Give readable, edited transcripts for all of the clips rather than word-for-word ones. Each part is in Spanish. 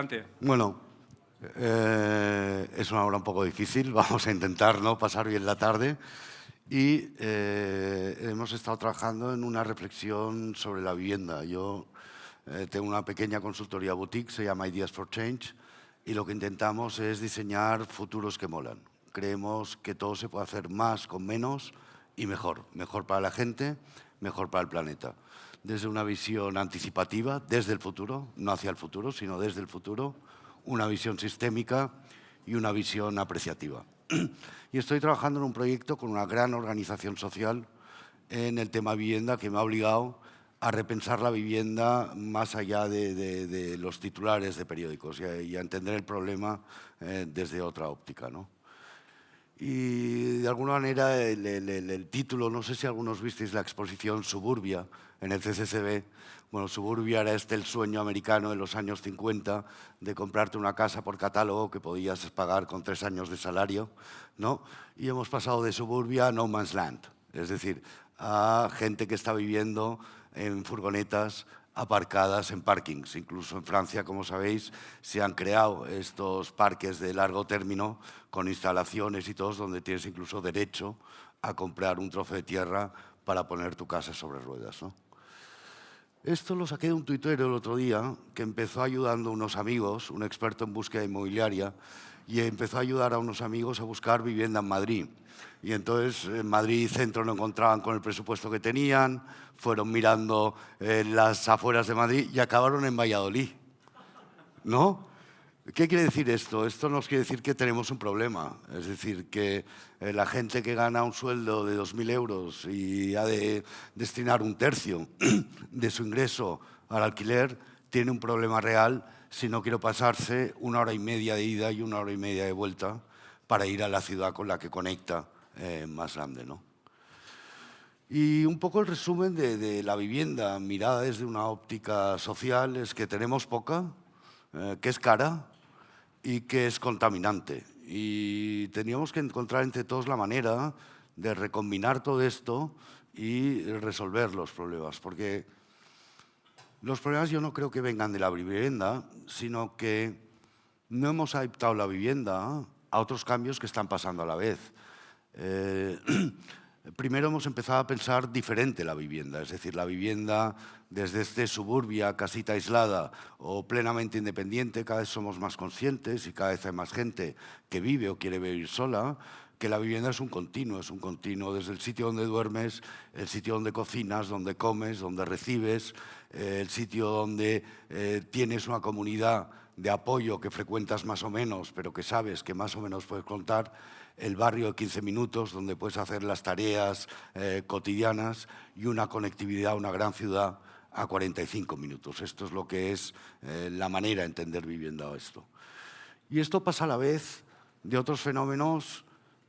adelante. Bueno, es una hora un poco difícil, vamos a intentar, ¿no?, pasar bien la tarde. Y hemos estado trabajando en una reflexión sobre la vivienda. Yo tengo una pequeña consultoría boutique, se llama Ideas for Change, y lo que intentamos es diseñar futuros que molan. Creemos que todo se puede hacer más con menos y mejor. Mejor para la gente, mejor para el planeta. Desde una visión anticipativa, desde el futuro, no hacia el futuro, sino desde el futuro, una visión sistémica y una visión apreciativa. Y estoy trabajando en un proyecto con una gran organización social en el tema vivienda que me ha obligado a repensar la vivienda más allá de los titulares de periódicos y a entender el problema desde otra óptica, ¿no? Y de alguna manera el título, no sé si algunos visteis la exposición Suburbia en el CCCB. Bueno, Suburbia era el sueño americano de los años 50 de comprarte una casa por catálogo que podías pagar con 3 años de salario, ¿no? Y hemos pasado de Suburbia a No Man's Land, es decir, a gente que está viviendo en furgonetas aparcadas en parkings. Incluso en Francia, como sabéis, se han creado estos parques de largo término con instalaciones y todos donde tienes incluso derecho a comprar un trozo de tierra para poner tu casa sobre ruedas, ¿no? Esto lo saqué de un tuitero el otro día que empezó ayudando a unos amigos, un experto en búsqueda inmobiliaria, y empezó a ayudar a unos amigos a buscar vivienda en Madrid. Y entonces en Madrid Centro no encontraban con el presupuesto que tenían, fueron mirando las afueras de Madrid y acabaron en Valladolid, ¿no? ¿Qué quiere decir esto? Esto nos quiere decir que tenemos un problema. Es decir, que la gente que gana un sueldo de 2.000 euros y ha de destinar un tercio de su ingreso al alquiler, tiene un problema real si no quiere pasarse 1 hora y media de ida y 1 hora y media de vuelta para ir a la ciudad con la que conecta más grande, ¿no? Y un poco el resumen de la vivienda mirada desde una óptica social es que tenemos poca, que es cara y que es contaminante. Y teníamos que encontrar entre todos la manera de recombinar todo esto y resolver los problemas, porque los problemas yo no creo que vengan de la vivienda, sino que no hemos adaptado la vivienda a otros cambios que están pasando a la vez. Primero hemos empezado a pensar diferente la vivienda, es decir, la vivienda desde suburbia, casita aislada o plenamente independiente, cada vez somos más conscientes y cada vez hay más gente que vive o quiere vivir sola, que la vivienda es un continuo desde el sitio donde duermes, el sitio donde cocinas, donde comes, donde recibes, el sitio donde tienes una comunidad de apoyo que frecuentas más o menos, pero que sabes que más o menos puedes contar, el barrio de 15 minutos donde puedes hacer las tareas cotidianas y una conectividad a una gran ciudad a 45 minutos. Esto es lo que es la manera de entender vivienda esto. Y esto pasa a la vez de otros fenómenos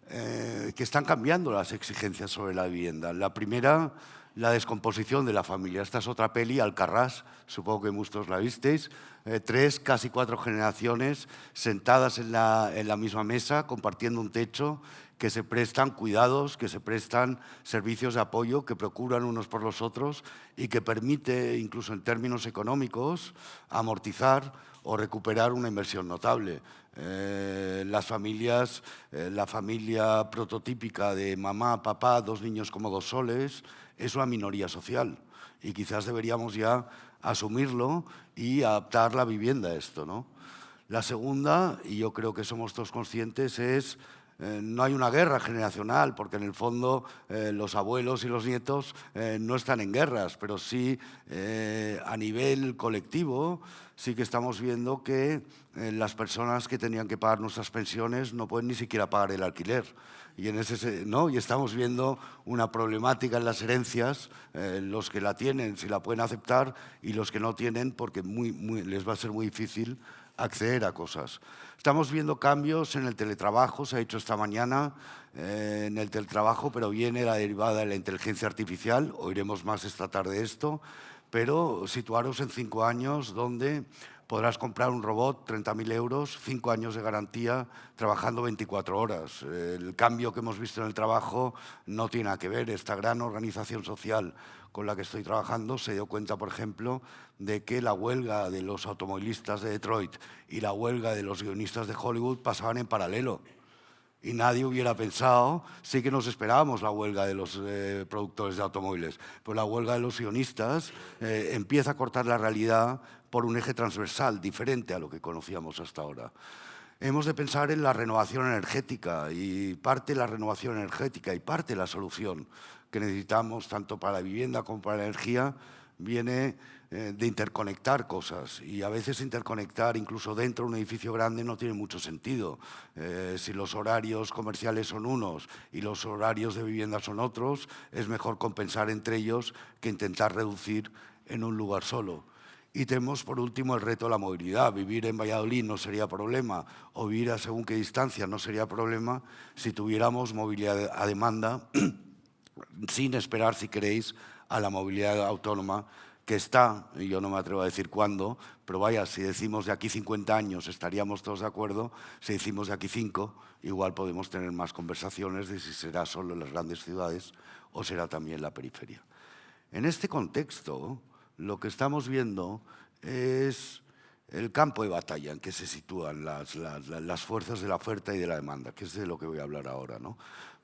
que están cambiando las exigencias sobre la vivienda. La primera, la descomposición de la familia. Esta es otra peli, Alcarrás, supongo que muchos la visteis. 3, casi 4 generaciones sentadas en la misma mesa, compartiendo un techo, que se prestan cuidados, que se prestan servicios de apoyo, que procuran unos por los otros y que permite, incluso en términos económicos, amortizar o recuperar una inversión notable. Las familias, la familia prototípica de mamá, papá, 2 niños como 2 soles, es una minoría social y quizás deberíamos ya asumirlo y adaptar la vivienda a esto, ¿no? La segunda, y yo creo que somos todos conscientes, es no hay una guerra generacional, porque en el fondo los abuelos y los nietos no están en guerras, pero sí a nivel colectivo sí que estamos viendo que las personas que tenían que pagar nuestras pensiones no pueden ni siquiera pagar el alquiler. Y, ¿no? Y estamos viendo una problemática en las herencias, los que la tienen si la pueden aceptar y los que no tienen porque les va a ser muy difícil acceder a cosas. Estamos viendo cambios en el teletrabajo, se ha dicho esta mañana en el teletrabajo, pero viene la derivada de la inteligencia artificial, oiremos más esta tarde esto, pero situaros en 5 años donde podrás comprar un robot, 30.000 euros, 5 años de garantía, trabajando 24 horas. El cambio que hemos visto en el trabajo no tiene nada que ver. Esta gran organización social con la que estoy trabajando se dio cuenta, por ejemplo, de que la huelga de los automovilistas de Detroit y la huelga de los guionistas de Hollywood pasaban en paralelo. Y nadie hubiera pensado, sí que nos esperábamos la huelga de los productores de automóviles, pero la huelga de los guionistas empieza a cortar la realidad por un eje transversal diferente a lo que conocíamos hasta ahora. Hemos de pensar en la renovación energética y parte de la renovación energética y parte de la solución que necesitamos tanto para la vivienda como para la energía viene de interconectar cosas, y a veces interconectar incluso dentro de un edificio grande no tiene mucho sentido. Si los horarios comerciales son unos y los horarios de vivienda son otros, es mejor compensar entre ellos que intentar reducir en un lugar solo. Y tenemos, por último, el reto de la movilidad. Vivir en Valladolid no sería problema, o vivir a según qué distancia no sería problema si tuviéramos movilidad a demanda sin esperar, si queréis, a la movilidad autónoma que está, y yo no me atrevo a decir cuándo, pero vaya, si decimos de aquí 50 años estaríamos todos de acuerdo, si decimos de aquí 5, igual podemos tener más conversaciones de si será solo en las grandes ciudades o será también la periferia. En este contexto, lo que estamos viendo es el campo de batalla en que se sitúan las fuerzas de la oferta y de la demanda, que es de lo que voy a hablar ahora, ¿no?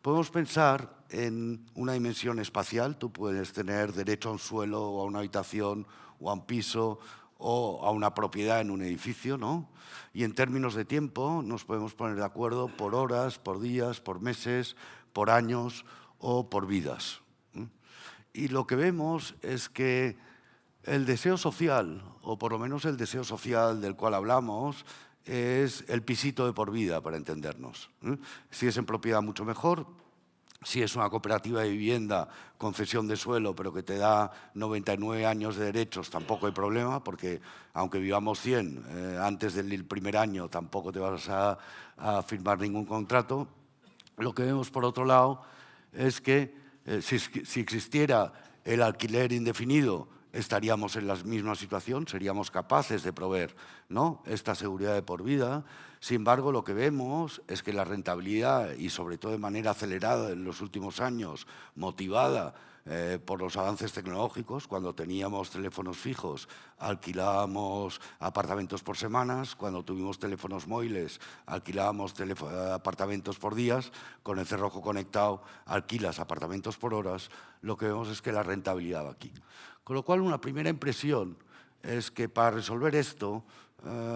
Podemos pensar en una dimensión espacial. Tú puedes tener derecho a un suelo o a una habitación o a un piso o a una propiedad en un edificio, ¿no? Y en términos de tiempo nos podemos poner de acuerdo por horas, por días, por meses, por años o por vidas. Y lo que vemos es que el deseo social, o por lo menos el deseo social del cual hablamos, es el pisito de por vida, para entendernos. Si es en propiedad, mucho mejor. Si es una cooperativa de vivienda con cesión de suelo, pero que te da 99 años de derechos, tampoco hay problema, porque aunque vivamos 100, antes del primer año tampoco te vas a firmar ningún contrato. Lo que vemos, por otro lado, es que si existiera el alquiler indefinido, estaríamos en la misma situación, seríamos capaces de proveer, ¿no?, esta seguridad de por vida. Sin embargo, lo que vemos es que la rentabilidad, y sobre todo de manera acelerada en los últimos años, motivada por los avances tecnológicos, cuando teníamos teléfonos fijos, alquilábamos apartamentos por semanas; cuando tuvimos teléfonos móviles, alquilábamos apartamentos por días; con el cerrojo conectado, alquilas apartamentos por horas. Lo que vemos es que la rentabilidad va aquí. Con lo cual, una primera impresión es que para resolver esto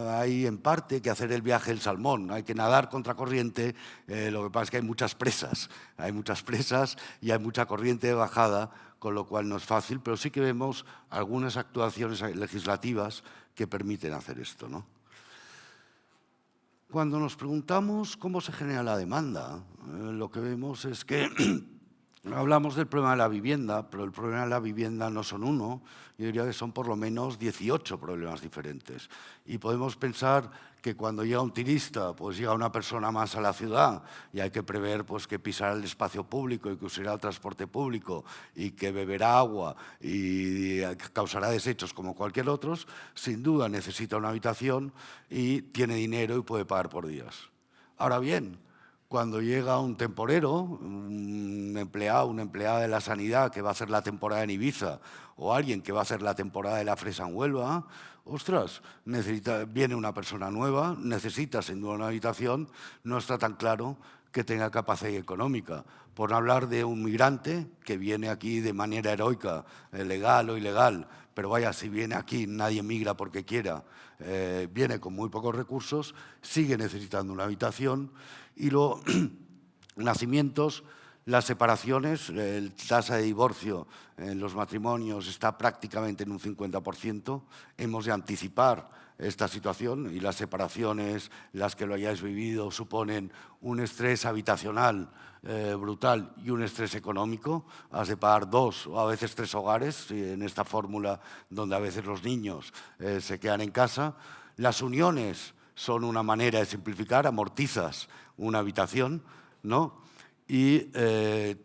hay en parte que hacer el viaje del salmón, hay que nadar contra corriente. Lo que pasa es que hay muchas presas y hay mucha corriente de bajada, con lo cual no es fácil, pero sí que vemos algunas actuaciones legislativas que permiten hacer esto, ¿no? Cuando nos preguntamos cómo se genera la demanda, lo que vemos es que hablamos del problema de la vivienda, pero el problema de la vivienda no son uno, yo diría que son por lo menos 18 problemas diferentes. Y podemos pensar que cuando llega un turista, pues llega una persona más a la ciudad y hay que prever, pues, que pisará el espacio público y que usará el transporte público y que beberá agua y causará desechos como cualquier otro. Sin duda necesita una habitación y tiene dinero y puede pagar por días. Ahora bien, cuando llega un temporero, un empleado, una empleada de la sanidad que va a hacer la temporada en Ibiza, o alguien que va a hacer la temporada de la fresa en Huelva, ostras, viene una persona nueva, necesita sin duda una habitación, no está tan claro que tenga capacidad económica. Por no hablar de un migrante que viene aquí de manera heroica, legal o ilegal, pero vaya, si viene aquí, nadie migra porque quiera, viene con muy pocos recursos, sigue necesitando una habitación. Y los nacimientos, las separaciones, la tasa de divorcio en los matrimonios está prácticamente en un 50%. Hemos de anticipar esta situación, y las separaciones, las que lo hayáis vivido, suponen un estrés habitacional brutal y un estrés económico. Has de pagar 2 o a veces 3 hogares en esta fórmula donde a veces los niños se quedan en casa. Las uniones son una manera de simplificar, amortizas una habitación, ¿no? Y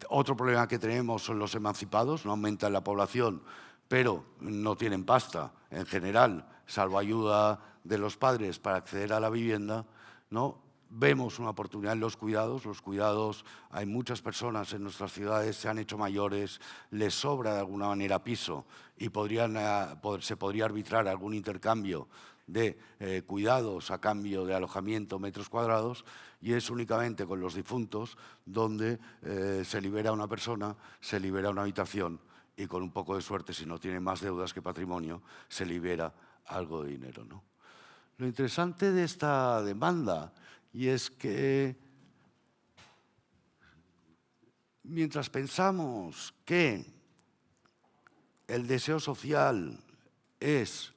otro problema que tenemos son los emancipados. No aumentan la población, pero no tienen pasta en general, salvo ayuda de los padres para acceder a la vivienda, ¿no? Vemos una oportunidad en los cuidados. Los cuidados, hay muchas personas en nuestras ciudades, se han hecho mayores, les sobra de alguna manera piso y se podría arbitrar algún intercambio de cuidados a cambio de alojamiento, metros cuadrados, y es únicamente con los difuntos donde se libera una persona, se libera una habitación y con un poco de suerte, si no tiene más deudas que patrimonio, se libera algo de dinero, ¿no? Lo interesante de esta demanda y es que mientras pensamos que el deseo social es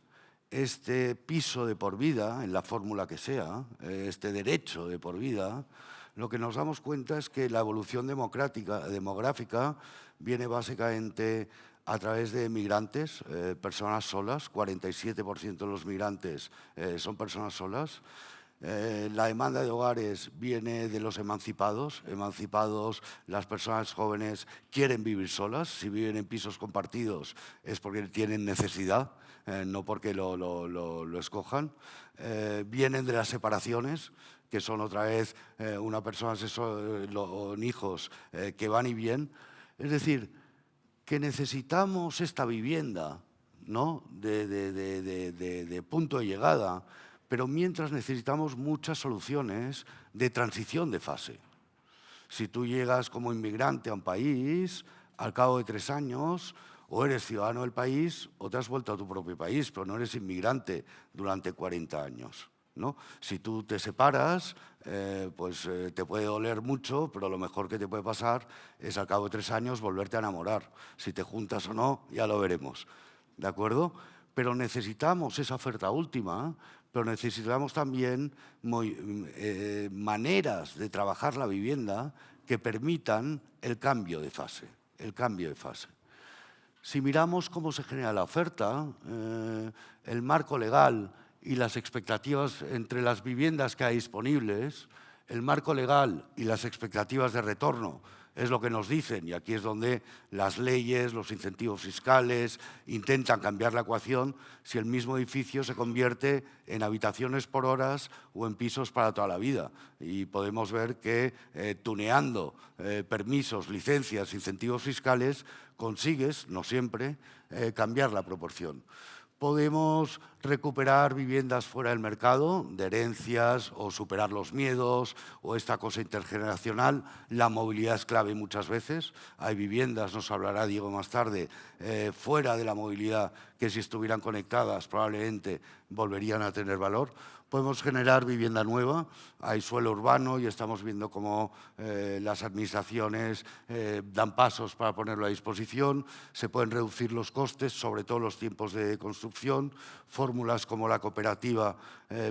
este piso de por vida, en la fórmula que sea, este derecho de por vida, lo que nos damos cuenta es que la evolución demográfica viene básicamente a través de migrantes, personas solas. 47% de los migrantes son personas solas. La demanda de hogares viene de los emancipados. Emancipados, las personas jóvenes quieren vivir solas. Si viven en pisos compartidos es porque tienen necesidad, no porque lo escojan. Vienen de las separaciones, que son otra vez una persona con hijos que van y vienen. Es decir, que necesitamos esta vivienda, ¿no?, de punto de llegada, pero mientras necesitamos muchas soluciones de transición de fase. Si tú llegas como inmigrante a un país, al cabo de 3 años, o eres ciudadano del país o te has vuelto a tu propio país, pero no eres inmigrante durante 40 años, ¿no? Si tú te separas, te puede doler mucho, pero lo mejor que te puede pasar es al cabo de 3 años volverte a enamorar. Si te juntas o no, ya lo veremos, ¿de acuerdo? Pero necesitamos esa oferta última, pero necesitamos también maneras de trabajar la vivienda que permitan el cambio de fase, Si miramos cómo se genera la oferta, el marco legal y las expectativas entre las viviendas que hay disponibles, el marco legal y las expectativas de retorno es lo que nos dicen, y aquí es donde las leyes, los incentivos fiscales intentan cambiar la ecuación si el mismo edificio se convierte en habitaciones por horas o en pisos para toda la vida. Y podemos ver que tuneando permisos, licencias, incentivos fiscales, consigues, no siempre, cambiar la proporción. Podemos recuperar viviendas fuera del mercado, de herencias, o superar los miedos, o esta cosa intergeneracional. La movilidad es clave muchas veces. Hay viviendas, nos hablará Diego más tarde, fuera de la movilidad, que si estuvieran conectadas probablemente volverían a tener valor. Podemos generar vivienda nueva, hay suelo urbano y estamos viendo cómo las administraciones dan pasos para ponerlo a disposición. Se pueden reducir los costes, sobre todo los tiempos de construcción. Fórmulas como la cooperativa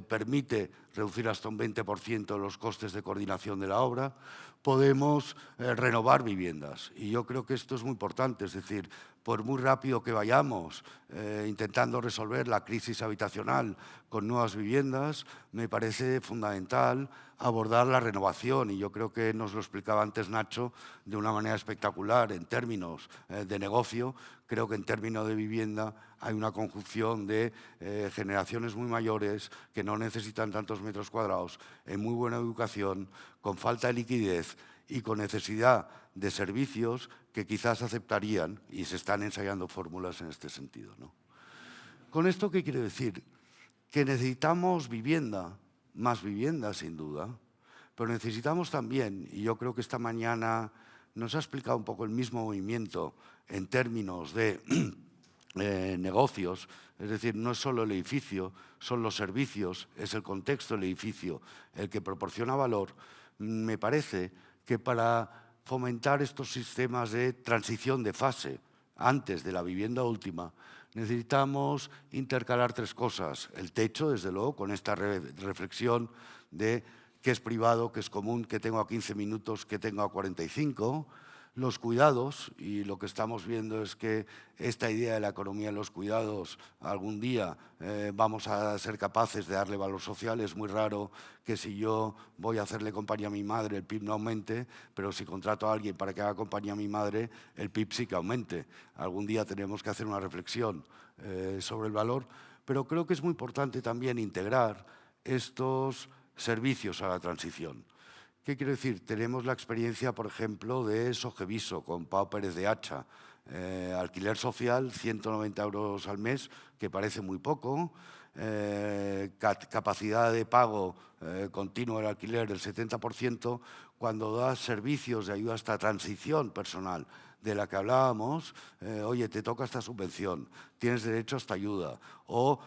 permite reducir hasta un 20% los costes de coordinación de la obra. Podemos renovar viviendas y yo creo que esto es muy importante, es decir, por muy rápido que vayamos intentando resolver la crisis habitacional con nuevas viviendas, me parece fundamental abordar la renovación, y yo creo que nos lo explicaba antes Nacho de una manera espectacular en términos de negocio. Creo que en términos de vivienda hay una conjunción de generaciones muy mayores que no necesitan tantos metros cuadrados, en muy buena educación, con falta de liquidez y con necesidad de servicios que quizás aceptarían, y se están ensayando fórmulas en este sentido, ¿no? ¿Con esto qué quiero decir? Que necesitamos vivienda, más vivienda sin duda, pero necesitamos también, y yo creo que esta mañana nos ha explicado un poco el mismo movimiento en términos de negocios, es decir, no es solo el edificio, son los servicios, es el contexto del edificio el que proporciona valor. Me parece que para fomentar estos sistemas de transición de fase antes de la vivienda última, necesitamos intercalar 3 cosas. El techo, desde luego, con esta reflexión de qué es privado, qué es común, qué tengo a 15 minutos, qué tengo a 45. Los cuidados, y lo que estamos viendo es que esta idea de la economía de los cuidados, algún día vamos a ser capaces de darle valor social. Es muy raro que si yo voy a hacerle compañía a mi madre el PIB no aumente, pero si contrato a alguien para que haga compañía a mi madre, el PIB sí que aumente. Algún día tenemos que hacer una reflexión sobre el valor, Pero creo que es muy importante también integrar estos servicios a la transición. ¿Qué quiero decir? Tenemos la experiencia, por ejemplo, de Sogeviso con Pau Pérez de Hacha. Alquiler social, 190 euros al mes, que parece muy poco. Capacidad de pago continuo del alquiler del 70%, cuando das servicios de ayuda a esta transición personal de la que hablábamos, oye, te toca esta subvención, tienes derecho a esta ayuda, o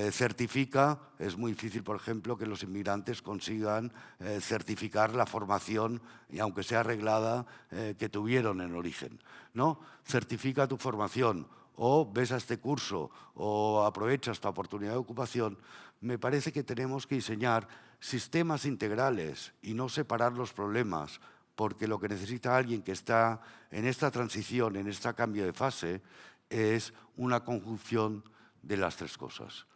certifica, es muy difícil, por ejemplo, que los inmigrantes consigan certificar la formación, y aunque sea arreglada, que tuvieron en origen, ¿no? Certifica tu formación, o ves a este curso, o aprovechas esta oportunidad de ocupación. Me parece que tenemos que diseñar sistemas integrales y no separar los problemas, porque lo que necesita alguien que está en esta transición, en este cambio de fase, es una conjunción de las tres cosas.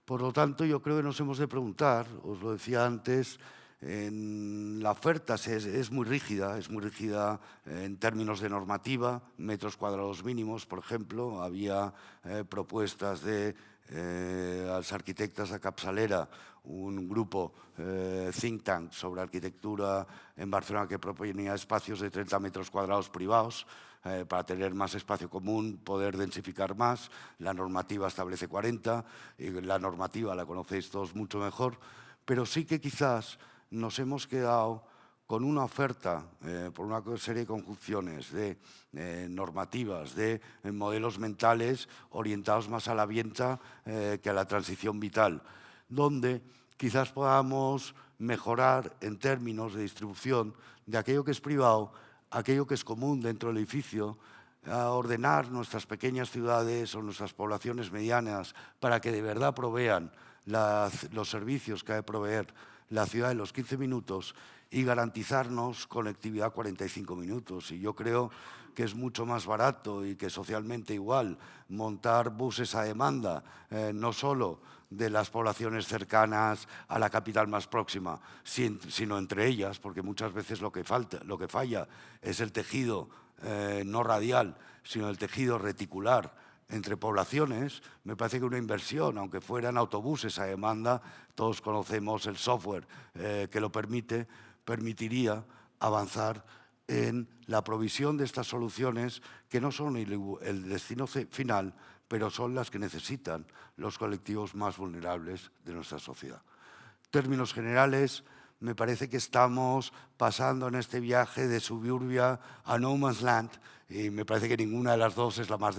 Por lo tanto, yo creo que nos hemos de preguntar, os lo decía antes, la oferta es muy rígida en términos de normativa, metros cuadrados mínimos, por ejemplo. Había propuestas de las arquitectas de Capçalera, un grupo think tank sobre arquitectura en Barcelona que proponía espacios de 30 metros cuadrados privados para tener más espacio común, poder densificar más. La normativa establece 40, y la normativa la conocéis todos mucho mejor, pero sí que quizás nos hemos quedado con una oferta, por una serie de conjunciones de normativas, de modelos mentales orientados más a la venta que a la transición vital, donde quizás podamos mejorar en términos de distribución de aquello que es privado, aquello que es común dentro del edificio, a ordenar nuestras pequeñas ciudades o nuestras poblaciones medianas para que de verdad provean los servicios que ha de proveer la ciudad en los 15 minutos y garantizarnos conectividad 45 minutos. Y yo creo que es mucho más barato y que socialmente igual montar buses a demanda, no solo de las poblaciones cercanas a la capital más próxima, sino entre ellas, porque muchas veces lo que falla es el tejido no radial, sino el tejido reticular entre poblaciones. Me parece que una inversión, aunque fueran autobuses a demanda, todos conocemos el software que lo permitiría avanzar en la provisión de estas soluciones que no son el destino final, pero son las que necesitan los colectivos más vulnerables de nuestra sociedad. En términos generales, me parece que estamos pasando en este viaje de suburbia a no man's land, y me parece que ninguna de las dos es la más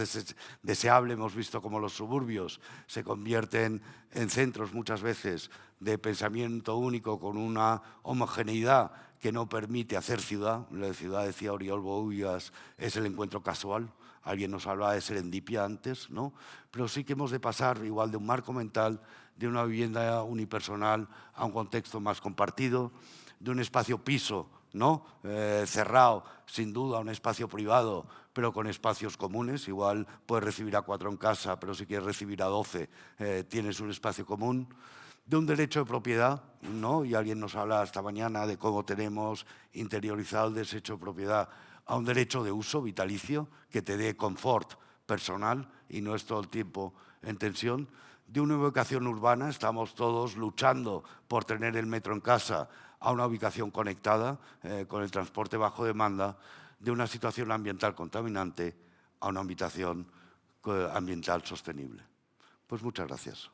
deseable. Hemos visto cómo los suburbios se convierten en centros muchas veces de pensamiento único con una homogeneidad que no permite hacer ciudad. La ciudad, decía Oriol Bohigas, es el encuentro casual. Alguien nos hablaba de serendipia antes, ¿no? Pero sí que hemos de pasar igual de un marco mental, de una vivienda unipersonal a un contexto más compartido, de un espacio piso, ¿no? Cerrado, sin duda, un espacio privado, pero con espacios comunes. Igual puedes recibir a 4 en casa, pero si quieres recibir a 12, tienes un espacio común. De un derecho de propiedad, ¿no? Y alguien nos habla esta mañana de cómo tenemos interiorizado el derecho de propiedad a un derecho de uso vitalicio que te dé confort personal y no es todo el tiempo en tensión. De una ubicación urbana, estamos todos luchando por tener el metro en casa, a una ubicación conectada con el transporte bajo demanda, de una situación ambiental contaminante a una habitación ambiental sostenible. Pues muchas gracias.